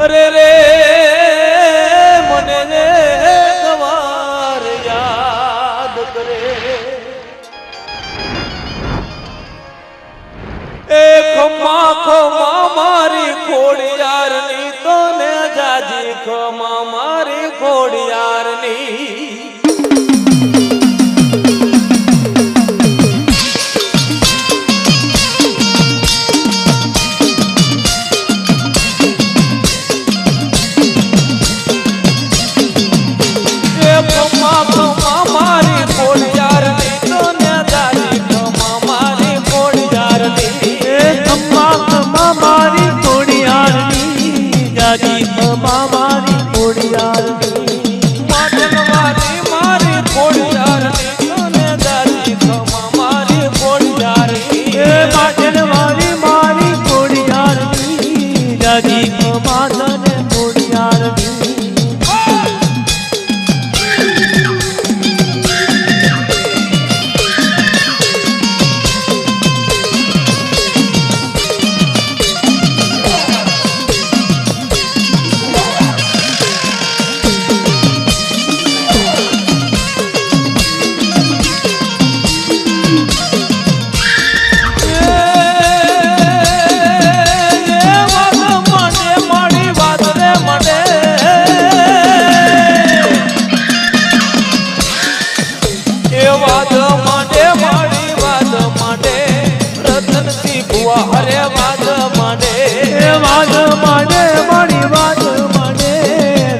અરે રે મને રે તમાર યાદ કરે એ ખમા ખમા મારી ખોડિયારની તો ને જાજી ખમા મારી ખોડિયારની અરે વાદ માંડે મારી વાદ માંડે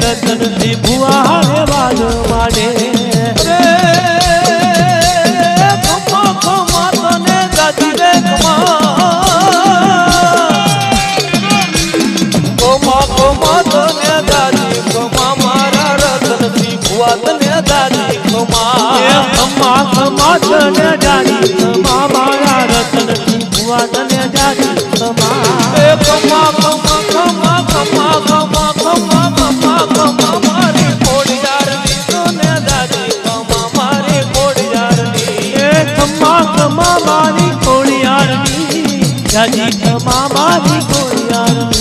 રતનથી ભુવા હરે વાદ માંડે ખમા ખમા તને ગાતી રે ખમા તને ગાતી ખમા મારા રતનથી ભુવા તને ગાતી ખમા ખમા તને ગાતી ખમા મારા રતનથી ભુવા તને ગાતી મારી ખોડિયારની તો ને દાદી ખમા મારી ખોડિયારની ખમા ખમા મારી ખોડિયારની દાદી ખમા મારી ખોડિયારની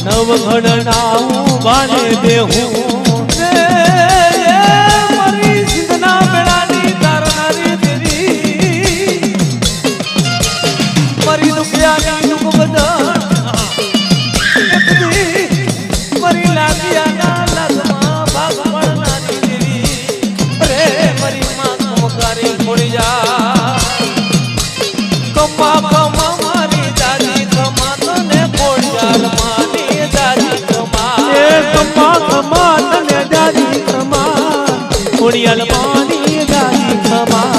નવઘડનાઉ બાને બેહું મારી સિંધના મેળાની તારનારી તેરી મારી દુખિયાની દુખ બદન મારી લાગિયાના લાગમાં ભાગ પડનારી તેરી અરે મારી માં કમકારી ખોડી જા કમા કમા મારી દાદી કમા તને ખોડિયાર ખમા તને દાદી ખમા ખોડિયાલ માની દાદી ખમા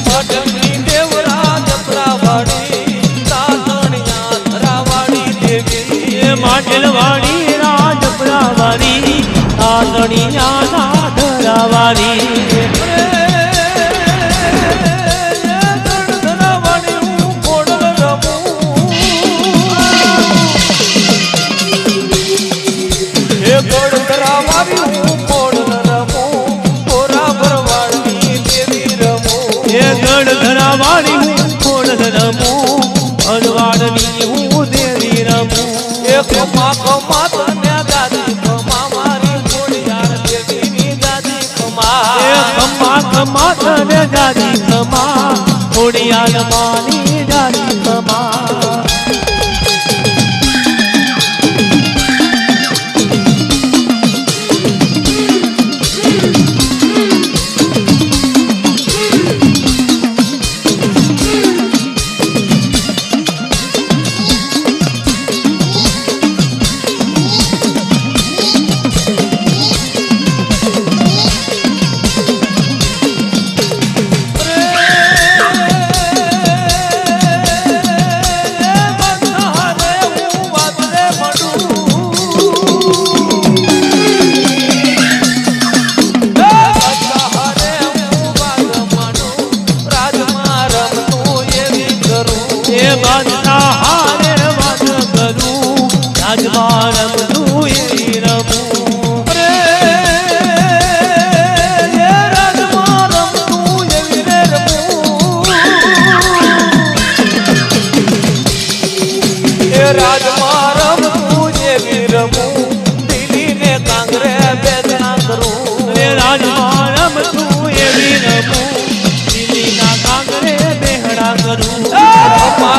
પાટણની દેવરા જપરાવાડી તાતણિયા ધરાવાડી દેવી એ માટલવાડી રાજપરાવાડી તાતણિયા ધરાવાડી ધરાવાળી હું ખોડ રમું ભરવાડની હું દેવી રમું એ ખમા ખમા તને દાદી ખમા મારી ખોડિયાર દેવીની દાદી ખમા એ ખમા ખમા તને દાદી ખમા ખોડિયાર માની દાદી ખમા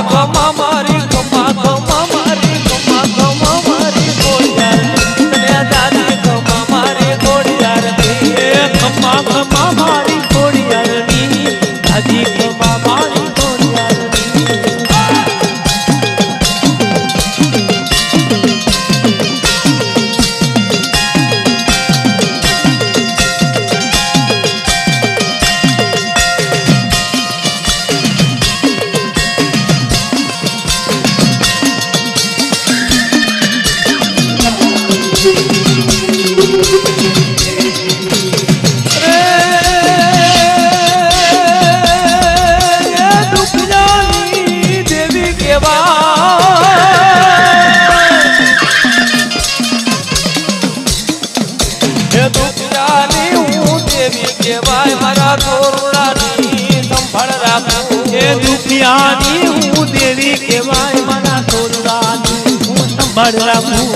ખમા મારી ખમા ખમા મારી ખમા ખમા મારી ખોડિયાર તને દાદી ખમા મારી ખોડિયાર ખમા ખમા મારી ખોડિયારની દાદી ખમા મારી ખોડિયારની દુખિયાની હું દેવી કહેવાય મારા તોરડાની હું સંભાળ રાખું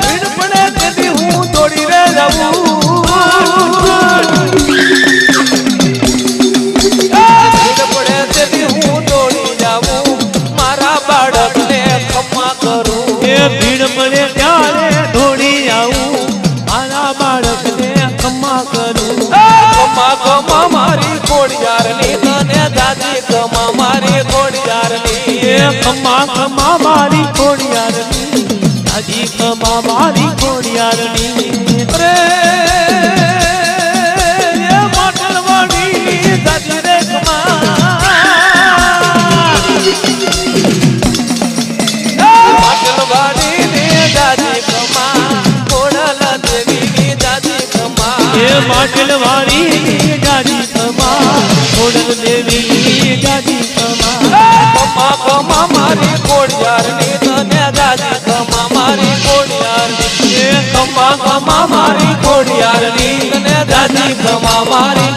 ભીડ પડે તેથી હું દોડી રે જાઉં ભીડ પડે તેથી હું દોડી જાઉં મારા બાળકને ખમા કરું એ ભીડ પડે ત્યારે દોડી આવું મારા બાળકને ખમા કરું ખમા ખમા મારી ખોડિયારની તને દાદી ખમા મારી ખોડિયારની ખમા ખમા મારી ખોડિયારની દાદી ખમા મારી ખોડિયારની રે માટણવાડી દાદી રે ખમા માટણવાડી ને દાદી ખમા ખોડલ દેવીની દાદી ખમા માટલવાડી દાદી ખમા ખોડલ દેવી દાદી ખમા ખમા ખમા મારી ખોડિયારની તને દાદી ખમા મારી ખોડિયારની ખમા ખમા મારી ખોડિયારની તને દાદી ખમા મારી